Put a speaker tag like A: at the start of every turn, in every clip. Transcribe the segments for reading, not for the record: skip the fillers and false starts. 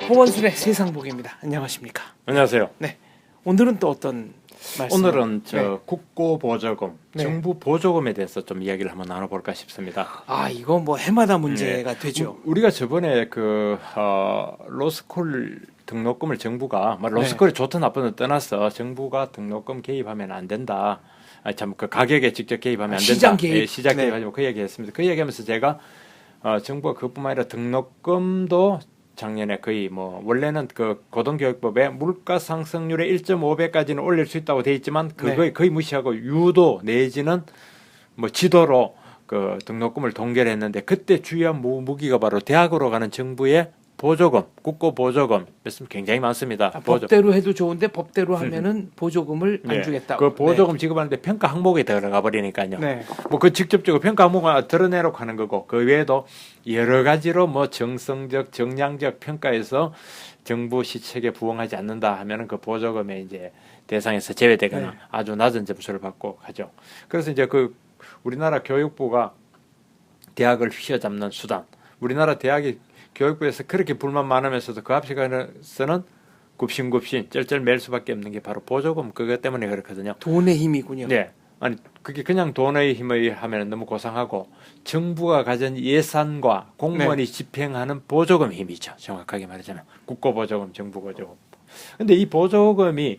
A: 호원술의 세상보기입니다. 안녕하십니까?
B: 안녕하세요.
A: 네. 오늘은 또 어떤 말씀?
B: 오늘은
A: 네.
B: 국고보조금,
A: 네.
B: 정부 보조금에 대해서 좀 이야기를 한번 나눠볼까 싶습니다.
A: 아, 이거 뭐 해마다 문제가 되죠.
B: 우리가 저번에 로스쿨 등록금을 정부가 로스쿨이 좋든 나쁘든 떠나서 정부가 등록금 개입하면 안 된다. 그 가격에 직접 개입하면 안 된다.
A: 시장 개입.
B: 예, 시장
A: 네.
B: 개입하지 그 얘기했습니다. 그 얘기하면서 제가 정부가 그뿐만 아니라 등록금도 작년에 거의 원래는 그 고등교육법에 물가 상승률의 1.5배까지는 올릴 수 있다고 돼 있지만 그거에 거의 무시하고 유도 내지는 지도로 그 등록금을 동결했는데 그때 주요한 무기가 바로 대학으로 가는 정부의 보조금, 국고 보조금 말씀 굉장히 많습니다.
A: 법대로 해도 좋은데 법대로 하면은 보조금을 안 주겠다고.
B: 그 보조금 지급하는데 평가 항목에 들어가 버리니까요.
A: 네.
B: 그 직접적으로 평가 항목을 드러내놓고 하는 거고 그 외에도 여러 가지로 정성적, 정량적 평가에서 정부 시책에 부응하지 않는다 하면은 그 보조금의 이제 대상에서 제외되거나 아주 낮은 점수를 받고 가죠. 그래서 이제 우리나라 교육부가 대학을 휘어잡는 수단, 우리나라 대학이 교육부에서 그렇게 불만 많으면서도 그 앞시간에서는 굽신굽신 쩔쩔 맬 수밖에 없는 게 바로 보조금 그것 때문에 그렇거든요.
A: 돈의 힘이군요.
B: 네. 아니 그게 그냥 돈의 힘을 하면 너무 고상하고 정부가 가진 예산과 공무원이 집행하는 보조금 힘이죠. 정확하게 말하자면 국고보조금, 정부보조금. 근데 이 보조금이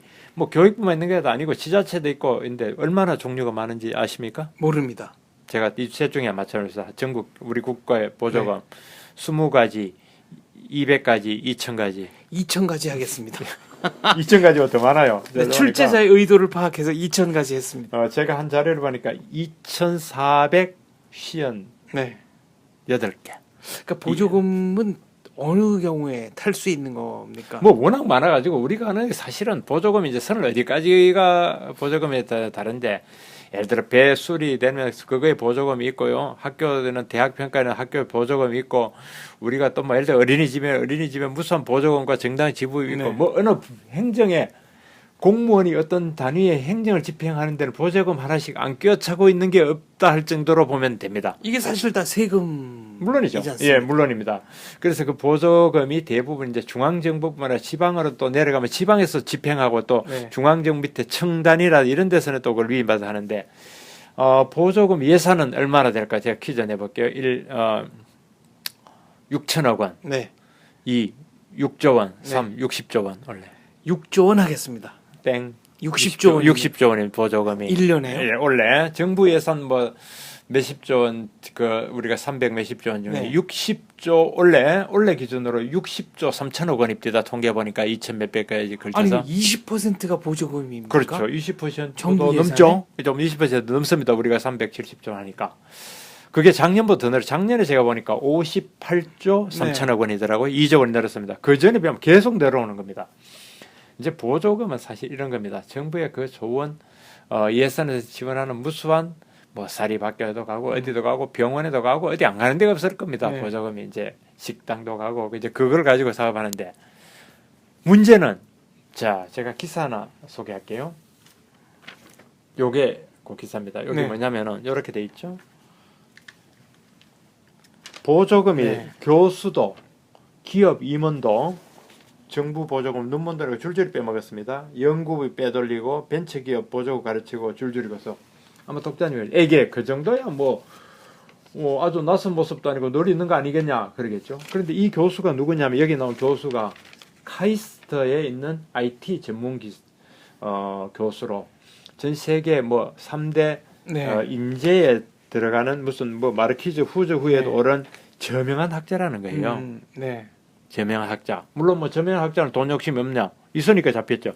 B: 교육부만 있는 게 아니고 지자체도 있고 인데 얼마나 종류가 많은지 아십니까?
A: 모릅니다.
B: 제가 이 셋 중에 맞춰서 전국 우리 국가의 보조금 20가지, 200가지, 2000가지.
A: 2000가지 하겠습니다.
B: 2000가지가 더 많아요.
A: 네, 출제자의 의도를 파악해서 2000가지 했습니다.
B: 제가 한 자료를 보니까 2458개.
A: 네.
B: 그러니까
A: 보조금은 어느 경우에 탈 수 있는 겁니까?
B: 워낙 많아가지고 우리가 하는 게 사실은 보조금이 이제 선을 어디까지가 보조금에 다른데 예를 들어 배 수리되면 그거에 보조금이 있고요. 학교는 대학 평가는 학교 보조금이 있고 우리가 또 예를 들어 어린이집에 무슨 보조금과 정당 지불이 있고 어느 행정에 공무원이 어떤 단위의 행정을 집행하는 데는 보조금 하나씩 안 껴차고 있는 게 없다 할 정도로 보면 됩니다.
A: 이게 사실 다 세금
B: 물론이죠. 예, 물론입니다. 그래서 그 보조금이 대부분 이제 중앙정부뿐만 아니라 지방으로 또 내려가면 지방에서 집행하고 또 중앙정부 밑에 청단이라 이런 데서는 또 그걸 위임받아 하는데 보조금 예산은 얼마나 될까 제가 퀴즈 내볼게요. 6천억 원,
A: 네.
B: 2 6조 원, 3 60조 원 원래.
A: 6조 원 하겠습니다.
B: 땡.
A: 60조 원.
B: 60조 원의 보조금이
A: 1년에요?
B: 예, 원래 정부 예산 몇십조 원, 우리가 300 몇십조 원 중에 60조 원래 기준으로 60조 3천억 원입니다. 통계 보니까 2천 몇백까지 걸쳐서.
A: 아니 20%가 보조금입니까?
B: 그렇죠. 20%도
A: 정부
B: 넘죠. 좀 20% 넘습니다. 우리가 370조 하니까. 그게 작년보다 더 늘어. 작년에 제가 보니까 58조 3천억 원이더라고요. 2조 원이 늘었습니다. 그 전에 비하면 계속 내려오는 겁니다. 이제 보조금은 사실 이런 겁니다. 정부의 그 좋은 예산에서 지원하는 무수한 사립학교에도 가고 어디도 가고 병원에도 가고 어디 안 가는 데가 없을 겁니다. 보조금이 이제 식당도 가고 이제 그걸 가지고 사업하는데 문제는 제가 기사 하나 소개할게요. 요게 그 기사입니다. 여기 뭐냐면은 이렇게 돼 있죠. 보조금이 교수도 기업 임원도 정부 보조금 눈먼 돌리고 줄줄이 빼먹었습니다. 연구비 빼돌리고 벤처기업 보조금 가르치고 줄줄이 가서 아마 독자님에게 그 정도야 아주 낯선 모습도 아니고 늘 있는 거 아니겠냐 그러겠죠. 그런데 이 교수가 누구냐면 여기 나온 교수가 카이스트에 있는 IT 전문 교수로 전 세계 3대 인재에 들어가는 무슨 마르키즈 후에도 오른 저명한 학자라는 거예요. 저명한 학자. 물론 저명한 학자는 돈 욕심이 없냐. 있으니까 잡혔죠.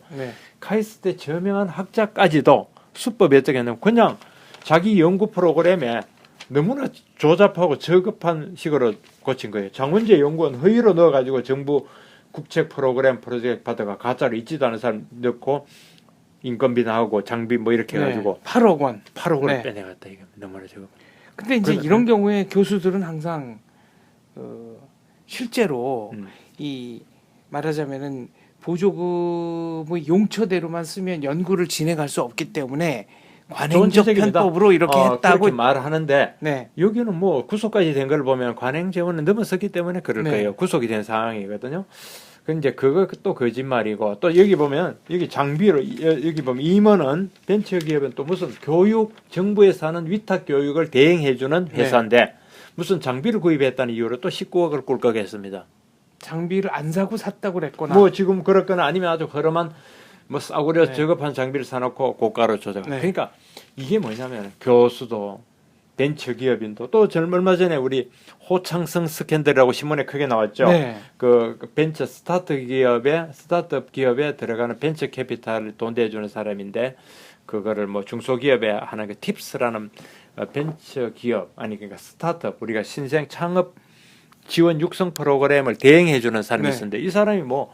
B: 카이스트 저명한 학자까지도 수법이 어떻게 했냐면 그냥 자기 연구 프로그램에 너무나 조잡하고 저급한 식으로 고친 거예요. 장원재 연구원 허위로 넣어가지고 정부 국책 프로그램 프로젝트 받아가 가짜로 있지도 않은 사람 넣고 인건비 나오고 장비 이렇게 해가지고
A: 8억 원.
B: 8억 원을 빼내갔다. 이거 너무나 저거.
A: 근데 이제 이런 경우에 교수들은 항상 실제로 이 말하자면은 보조금의 용처대로만 쓰면 연구를 진행할 수 없기 때문에 관행적 편법으로 이렇게 했다고
B: 그렇게 말하는데 여기는 구속까지 된 걸 보면 관행 재원은 넘어섰기 때문에 그럴 거예요. 구속이 된 상황이거든요. 근데 그거 또 거짓말이고 또 여기 보면 여기 장비로 여기 보면 임원은 벤처기업은 또 무슨 교육 정부에서 하는 위탁 교육을 대행해주는 회사인데 무슨 장비를 구입했다는 이유로 또 19억을 꿀꺽했습니다.
A: 장비를 안 사고 샀다고 그랬거나.
B: 뭐 지금 그렇거나 아니면 아주 허름한 뭐 싸구려
A: 네.
B: 저급한 장비를 사놓고 고가로 조작.
A: 네.
B: 그러니까 이게 뭐냐면 교수도 벤처기업인도 또 얼마 전에 우리 호창성 스캔들이라고 신문에 크게 나왔죠.
A: 네.
B: 그 벤처 스타트업 기업에 들어가는 벤처 캐피탈을 돈 대주는 사람인데 그거를 뭐 중소기업에 하는 그 팁스라는 벤처 기업 아니 그러니까 스타트업 우리가 신생 창업 지원 육성 프로그램을 대행해주는 사람이
A: 네.
B: 있었는데 이 사람이 뭐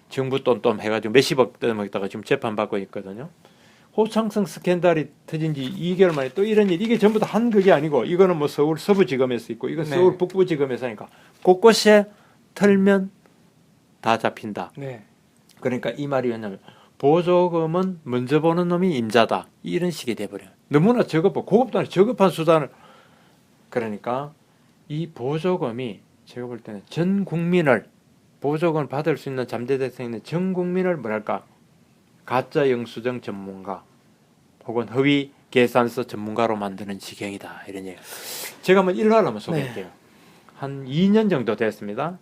B: 정부 똠똠 해가지고 몇십억 떼먹다가 지금 재판받고 있거든요. 호창성 스캔들이 터진 지 2개월 만에 또 이런 일 이게 전부 다 한 그게 아니고 이거는 뭐 서울 서부지검에서 있고 이건
A: 네.
B: 서울 북부지검에서 하니까 곳곳에 털면 다 잡힌다.
A: 네.
B: 그러니까 이 말이 뭐냐면 보조금은 먼저 보는 놈이 임자다 이런 식이 돼버려요. 너무나 고급도 아니고 저급한 수단을 그러니까 이 보조금이 제가 볼 때는 전 국민을 보조금을 받을 수 있는 잠재대상에 있는 전 국민을 뭐랄까 가짜 영수증 전문가 혹은 허위 계산서 전문가로 만드는 지경이다 이런 얘기. 제가 한번 일화를 한번 소개할게요. 한 2년 정도 됐습니다.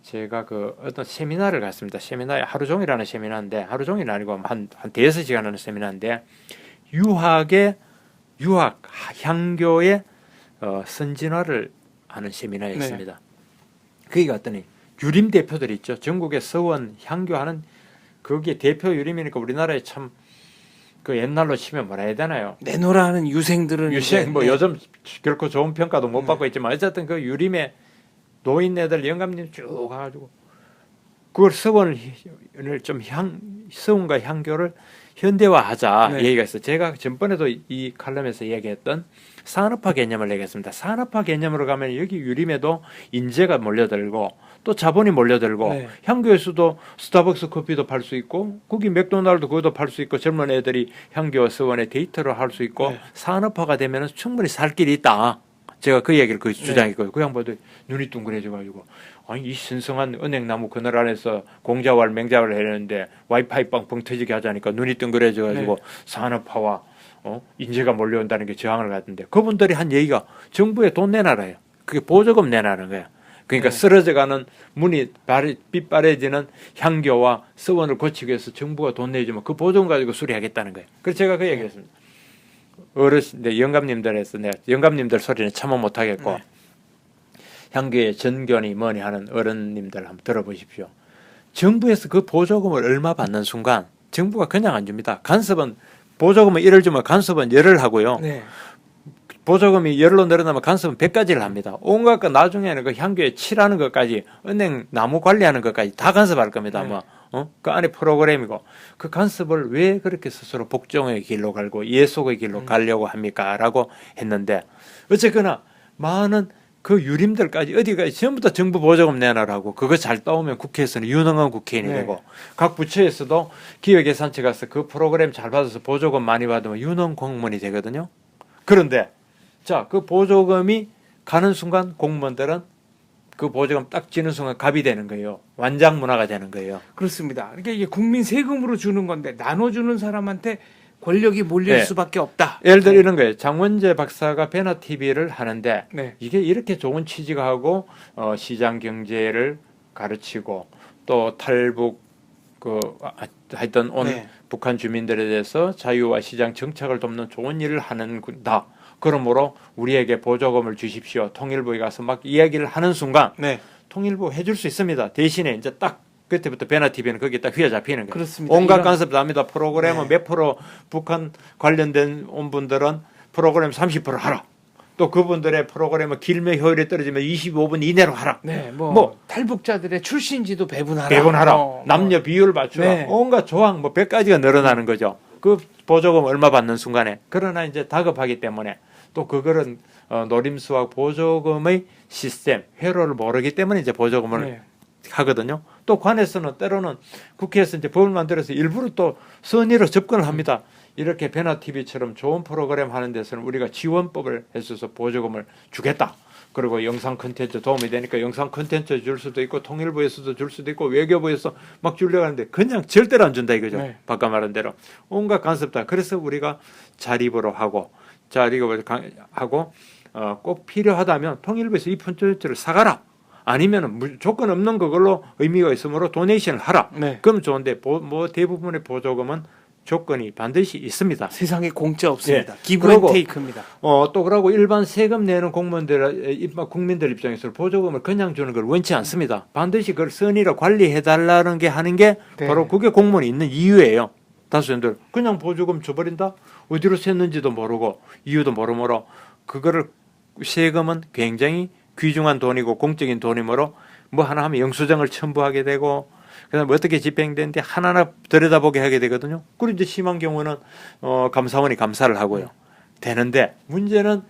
B: 제가 그 어떤 세미나를 갔습니다. 세미나에 하루 종일 하는 세미나인데 하루 종일 아니고 한 대여섯 시간 하는 세미나인데 유학 향교의 선진화를 하는 세미나였습니다. 거기 갔더니 유림 대표들 있죠. 전국의 서원 향교하는 거기에 대표 유림이니까 우리나라에 참 그 옛날로 치면 뭐라 해야 되나요?
A: 내노라 하는 유생들은
B: 유생 뭐
A: 네.
B: 요즘 결코 좋은 평가도 못 받고 있지만 어쨌든 그 유림의 노인네들 영감님 쭉 가가지고 그걸 서원을 좀 서원과 향교를 현대화하자
A: 네.
B: 얘기가 있어요. 제가 전번에도 이 칼럼에서 얘기했던 산업화 개념을 얘기했습니다. 산업화 개념으로 가면 여기 유림에도 인재가 몰려들고 또 자본이 몰려들고
A: 네.
B: 향교에서도 스타벅스 커피도 팔 수 있고 거기 맥도날드 그것도 팔 수 있고 젊은 애들이 향교와 서원에 데이트를 할 수 있고
A: 네.
B: 산업화가 되면 충분히 살 길이 있다. 제가 그 얘기를 그 주장했거든요. 그 양반도 눈이 둥그레져가지고 아니 이 신성한 은행나무 그늘 안에서 공자왈 맹자왈 해내는데 와이파이 빵빵 터지게 하자니까 눈이 둥그레져가지고
A: 네.
B: 산업화와 인재가 몰려온다는 게 저항을 갖는데 그분들이 한 얘기가 정부에 돈 내놔라요. 그게 보조금 내놔는 거야. 그러니까
A: 네.
B: 쓰러져가는 문이 빗바래지는 향교와 서원을 고치기 위해서 정부가 돈 내주면 그 보조금 가지고 수리하겠다는 거예요. 그래서 제가 그 얘기했습니다. 어르신들 영감님들에서 내가 영감님들 소리는 참아 못하겠고
A: 네.
B: 향교의 전견이 뭐니 하는 어른님들 한번 들어보십시오. 정부에서 그 보조금을 얼마 받는 순간 정부가 그냥 안 줍니다. 간섭은 보조금은 1을 주면 간섭은 10을 하고요.
A: 네.
B: 보조금이 10로 늘어나면 간섭은 100가지를 합니다. 온갖 거 나중에는 그 향교에 칠하는 것까지 은행 나무 관리하는 것까지 다 간섭할 겁니다.
A: 네.
B: 뭐. 그 안에 프로그램이고 그 간섭을 왜 그렇게 스스로 복종의 길로 갈고 예속의 길로 가려고 합니까? 라고 했는데 어쨌거나 많은 그 유림들까지 어디가 전부 다 정부 보조금 내놔라고 그거 잘 따오면 국회에서는 유능한 국회의원이
A: 네.
B: 되고 각 부처에서도 기획예산처 가서 그 프로그램 잘 받아서 보조금 많이 받으면 유능 공무원이 되거든요. 그런데 자, 그 보조금이 가는 순간 공무원들은 그 보조금 딱 지는 순간 갑이 되는 거예요. 완장 문화가 되는 거예요.
A: 그렇습니다. 그러니까 이게 국민 세금으로 주는 건데 나눠주는 사람한테 권력이 몰릴
B: 네.
A: 수밖에 없다.
B: 예를 들어 이런 거예요. 장원재 박사가 베나 TV를 하는데
A: 네.
B: 이게 이렇게 좋은 취지가 하고 시장 경제를 가르치고 또 탈북 하여튼 온
A: 네.
B: 북한 주민들에 대해서 자유와 시장 정착을 돕는 좋은 일을 하는다. 그러므로 우리에게 보조금을 주십시오. 통일부에 가서 막 이야기를 하는 순간
A: 네.
B: 통일부 해줄 수 있습니다. 대신에 이제 딱 그때부터 베나 TV는 거기에 딱 휘어잡히는 거예요.
A: 그렇습니다.
B: 온갖
A: 이런-
B: 간섭 납니다. 프로그램은
A: 네.
B: 몇 프로 북한 관련된 온 분들은 프로그램 30% 하라. 또 그분들의 프로그램은 길면 효율이 떨어지면 25분 이내로 하라.
A: 네.
B: 뭐
A: 탈북자들의 출신지도 배분하라.
B: 배분하라. 남녀 비율 맞추라.
A: 네.
B: 온갖 조항 뭐 100가지가 늘어나는 거죠. 그 보조금 얼마 받는 순간에. 그러나 이제 다급하기 때문에 또 그거는 노림수와 보조금의 시스템, 회로를 모르기 때문에 이제 보조금을
A: 네.
B: 하거든요. 또 관에서는 때로는 국회에서 이제 법을 만들어서 일부러 또 선의로 접근을 합니다. 이렇게 베나 TV처럼 좋은 프로그램 하는 데서는 우리가 지원법을 해서 보조금을 주겠다. 그리고 영상 콘텐츠 도움이 되니까 영상 콘텐츠 줄 수도 있고 통일부에서도 줄 수도 있고 외교부에서 막 주려고 하는데 그냥 절대로 안 준다 이거죠.
A: 네.
B: 바꿔 말한 대로 온갖 간섭 다. 그래서 우리가 자립으로 하고 꼭 필요하다면 통일부에서 이 콘텐츠를 사가라. 아니면 조건 없는 그걸로 의미가 있으므로 도네이션을 하라.
A: 네.
B: 그럼 좋은데 뭐 대부분의 보조금은 조건이 반드시 있습니다.
A: 세상에 공짜 없습니다.
B: 예.
A: 기브 앤
B: 그러고,
A: 테이크입니다.
B: 또 그러고 일반 세금 내는 국민들 입장에서 보조금을 그냥 주는 걸 원치 않습니다. 반드시 그걸 선의로 관리해달라는 게 하는 게
A: 네.
B: 바로 그게 공무원이 있는 이유예요. 다수연들 그냥 보조금 줘버린다? 어디로 샜는지도 모르고 이유도 모르므로 그거를 세금은 굉장히 귀중한 돈이고 공적인 돈이므로 뭐 하나 하면 영수증을 첨부하게 되고 그다음에 어떻게 집행되는지 하나하나 들여다보게 하게 되거든요. 그리고 이제 심한 경우는 감사원이 감사를 하고요. 되는데 문제는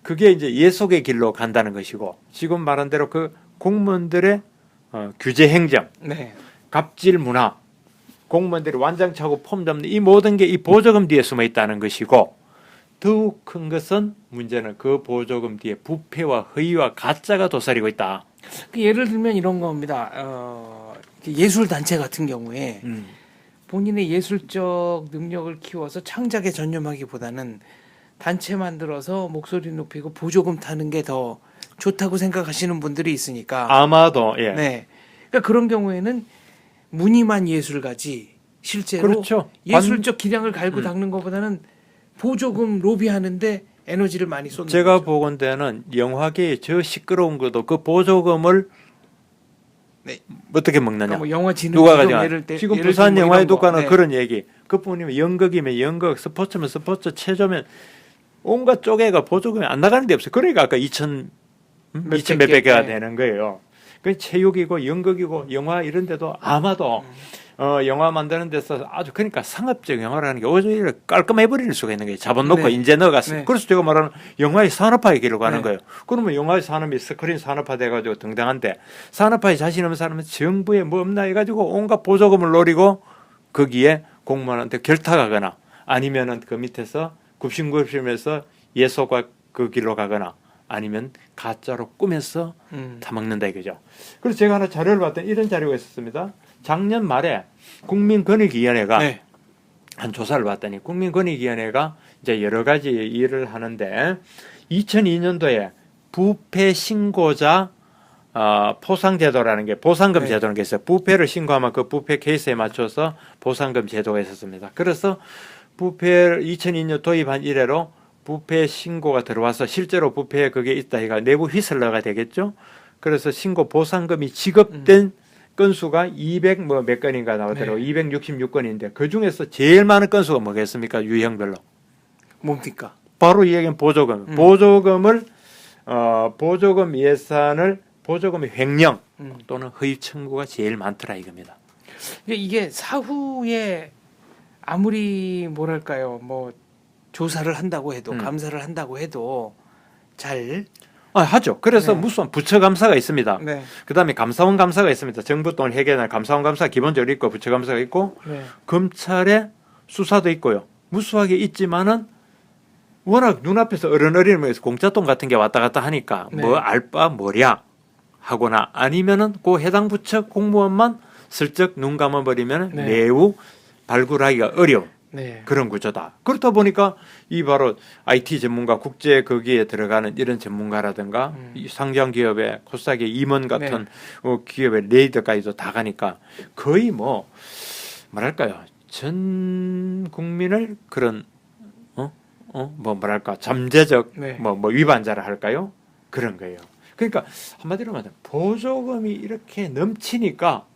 B: 그게 이제 예속의 길로 간다는 것이고 지금 말한 대로 그 공무원들의 규제 행정,
A: 네.
B: 갑질 문화, 공무원들이 완장차고 폼 잡는 이 모든 게 이 보조금 뒤에 숨어 있다는 것이고 더욱 큰 것은 문제는 그 보조금 뒤에 부패와 허위와 가짜가 도사리고 있다.
A: 그 예를 들면 이런 겁니다. 예술 단체 같은 경우에 본인의 예술적 능력을 키워서 창작에 전념하기보다는 단체 만들어서 목소리 높이고 보조금 타는 게 더 좋다고 생각하시는 분들이 있으니까
B: 아마도 예.
A: 네. 그러니까 그런 경우에는 무늬만 예술가지 실제로
B: 그렇죠.
A: 예술적 기량을 갈고 닦는 것보다는 보조금 로비하는데 에너지를 많이 쏟는
B: 제가
A: 거죠.
B: 보건대는 영화계의 저 시끄러운 것도 그 보조금을
A: 네.
B: 어떻게 먹느냐.
A: 그러니까 뭐 영화 진흥
B: 누가
A: 지금
B: 가져가. 지금 부산
A: 뭐
B: 영화의
A: 이런 거.
B: 독가는
A: 네.
B: 그런 얘기. 그뿐이면 연극이면 연극, 스포츠면 스포츠, 체조면 온갖 쪼개가 보조금이 안 나가는 데 없어요. 그러니까 아까 2천 몇백 개가
A: 네.
B: 되는 거예요. 그 체육이고 연극이고 영화 이런 데도 아마도 영화 만드는 데서 아주 그러니까 상업적 영화라는 게 오히려 깔끔해 버릴 수가 있는 거예요. 자본 놓고
A: 네.
B: 인재 넣어갔어요.
A: 네.
B: 그래서 제가 말하는 영화의 산업화의 길로 가는
A: 네.
B: 거예요. 그러면 영화의 산업이 스크린 산업화 돼가지고 등등한데 산업화에 자신 없는 사람은 정부에 뭐 없나 해가지고 온갖 보조금을 노리고 거기에 공무원한테 결탁하거나 아니면은 그 밑에서 굽신굽신해서 예소가 그 길로 가거나 아니면 가짜로 꾸며서 타먹는다 이거죠. 그래서 제가 하나 자료를 봤더니 이런 자료가 있었습니다. 작년 말에 국민권익위원회가
A: 네.
B: 한 조사를 봤더니 국민권익위원회가 이제 여러 가지 일을 하는데 2002년도에 부패 신고자 포상제도라는 게 보상금
A: 네.
B: 제도라는 게 있어요. 부패를 신고하면 그 부패 케이스에 맞춰서 보상금 제도가 있었습니다. 그래서 부패를 2002년 도입한 이래로 부패 신고가 들어와서 실제로 부패에 그게 있다 해가 내부 휘슬러가 되겠죠. 그래서 신고 보상금이 지급된 건수가 200 뭐 몇 건인가 나오더라고요.
A: 네.
B: 266건인데 그 중에서 제일 많은 건수가 뭐겠습니까? 유형별로.
A: 뭡니까?
B: 바로 이 얘기는 보조금. 보조금을 보조금 예산을 보조금의 횡령 또는 허위 청구가 제일 많더라 이겁니다.
A: 이게 사후에 아무리 뭐랄까요, 뭐 조사를 한다고 해도 감사를 한다고 해도 잘
B: 하죠. 그래서
A: 네.
B: 무슨 부처 감사가 있습니다.
A: 네.
B: 그다음에 감사원 감사가 있습니다. 정부 돈을 해결하는 감사원 감사 기본적으로 있고 부처 감사가 있고
A: 네.
B: 검찰의 수사도 있고요. 무수하게 있지만은 워낙 눈앞에서 어른어리면서 공짜돈 같은 게 왔다 갔다 하니까
A: 네.
B: 뭐 알바 뭐랴 하거나 아니면은 그 해당 부처 공무원만 슬쩍 눈 감아버리면
A: 네.
B: 매우 발굴하기가 어려운
A: 네.
B: 그런 구조다. 그렇다 보니까 이 바로 IT 전문가 국제 거기에 들어가는 이런 전문가라든가 이 상장 기업의 코스닥의 임원 같은 기업의 레이더까지도 다 가니까 거의 뭐 뭐랄까요 전 국민을 그런 뭐 뭐랄까 잠재적
A: 네.
B: 뭐 위반자라 할까요? 그런 거예요. 그러니까 한마디로 말하면 보조금이 이렇게 넘치니까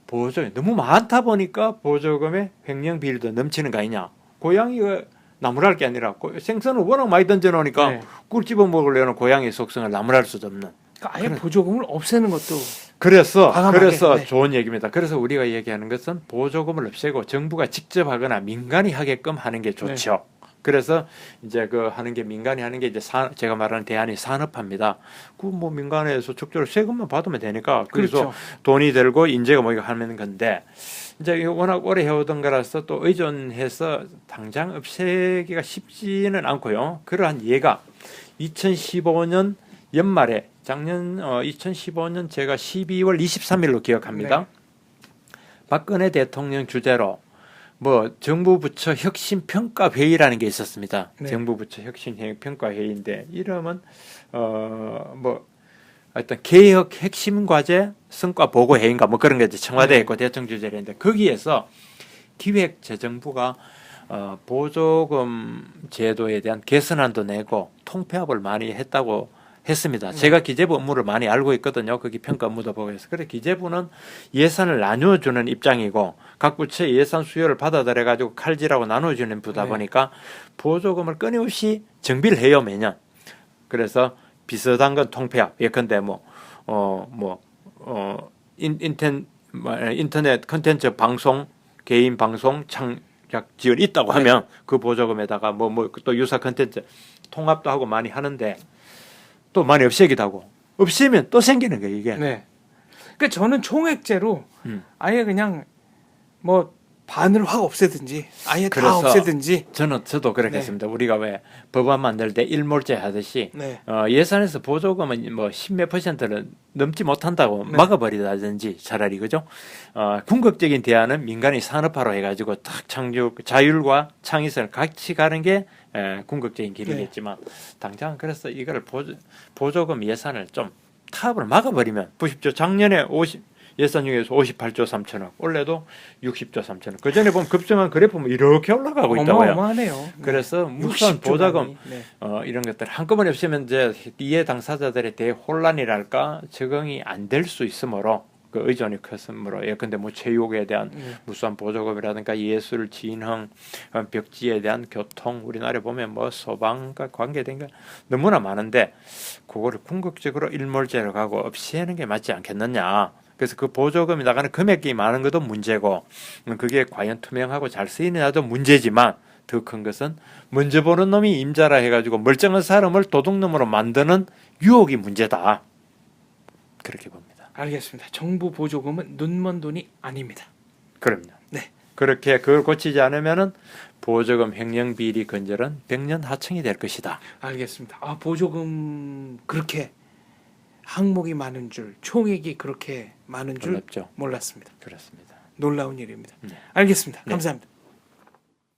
B: 보조금이 너무 많다 보니까 보조금의 횡령 비율도 넘치는 거 아니냐. 고양이가 나무랄 게 아니라 생선을 워낙 많이 던져놓으니까
A: 네.
B: 꿀 집어 먹으려는 고양이의 속성을 나무랄 수도 없는.
A: 그러니까 아예 보조금을 없애는 것도
B: 그래서
A: 과감하게, 네.
B: 좋은 얘기입니다. 그래서 우리가 얘기하는 것은 보조금을 없애고 정부가 직접 하거나 민간이 하게끔 하는 게 좋죠. 그래서 이제 그 하는 게 민간이 하는 게 이제 제가 말하는 대안이 산업화입니다. 그 뭐 민간에서 적절히 세금만 받으면 되니까 그래서
A: 그렇죠.
B: 돈이 들고 인재가 모이고 하는 건데 이제 이거 워낙 오래 해오던 거라서 또 의존해서 당장 없애기가 쉽지는 않고요. 그러한 예가 2015년 연말에 작년 2015년 제가 12월 23일로 기억합니다.
A: 네.
B: 박근혜 대통령 주재로 뭐 정부 부처 혁신 평가 회의라는 게 있었습니다.
A: 네.
B: 정부 부처 혁신 평가 회의인데 이름은 뭐 어떤 개혁 핵심 과제 성과 보고 회의인가 뭐 그런 게 이제 청와대에
A: 네.
B: 있고 대통령 주재로 했는데 거기에서 기획재정부가 보조금 제도에 대한 개선안도 내고 통폐합을 많이 했다고 했습니다.
A: 네.
B: 제가 기재부 업무를 많이 알고 있거든요. 거기 평가 업무도 보고 해서. 그래 기재부는 예산을 나누어주는 입장이고 각 부처의 예산 수요를 받아들여 가지고 칼질하고 나눠주는 부다
A: 네.
B: 보니까 보조금을 끊임없이 정비를 해요 매년. 그래서 비슷한 건 통폐합. 예컨대 인터넷 컨텐츠 방송 개인 방송 창작 지원 있다고 하면 그 보조금에다가 또 유사 컨텐츠 통합도 하고 많이 하는데 또 많이 없애기도 하고 없애면 또 생기는 거예요 이게.
A: 네. 그러니까 저는 총액제로 아예 그냥 뭐 반을 확 없애든지 아예 다
B: 그래서
A: 없애든지.
B: 저도 그렇게
A: 네.
B: 했습니다. 우리가 왜 법안 만들 때 일몰제 하듯이
A: 네.
B: 예산에서 보조금은 뭐 10몇 %를 넘지 못한다고
A: 네.
B: 막아버리다든지 차라리 그죠? 궁극적인 대안은 민간이 산업화로 해가지고 딱 자율과 창의성을 같이 가는 게 궁극적인 길이겠지만 당장 그래서 이거를 보조금 예산을 좀 타협을 막아버리면 보십시오. 작년에 예산 중에서 58조 3천억, 올해도 60조 3천억. 그 전에 보면 급증한 그래프 보면 이렇게 올라가고 있다고요.
A: 어마어마하네요.
B: 그래서 무선
A: 60조
B: 보조금
A: 단위.
B: 이런 것들 한꺼번에 없으면 이제 이해 당사자들의 대혼란이랄까 적응이 안 될 수 있으므로 그 의존이 컸으므로 예컨대 뭐 체육에 대한 무수한 보조금이라든가 예술, 진흥, 벽지에 대한 교통 우리나라에 보면 뭐 소방과 관계된 게 너무나 많은데 그거를 궁극적으로 일몰제로 가고 없애는 게 맞지 않겠느냐. 그래서 그 보조금이 나가는 금액이 많은 것도 문제고 그게 과연 투명하고 잘 쓰이느냐도 문제지만 더 큰 것은 먼저 보는 놈이 임자라 해가지고 멀쩡한 사람을 도둑놈으로 만드는 유혹이 문제다. 그렇게 봅니다.
A: 알겠습니다. 정부 보조금은 눈먼 돈이 아닙니다.
B: 그럼요.
A: 네.
B: 그렇게 그걸 고치지 않으면은 보조금 횡령 비리 건절은 100년 하청이 될 것이다.
A: 알겠습니다. 보조금 그렇게 항목이 많은 줄, 총액이 그렇게 많은 줄
B: 놀랍죠.
A: 몰랐습니다.
B: 그렇습니다.
A: 놀라운 일입니다.
B: 네.
A: 알겠습니다.
B: 네.
A: 감사합니다.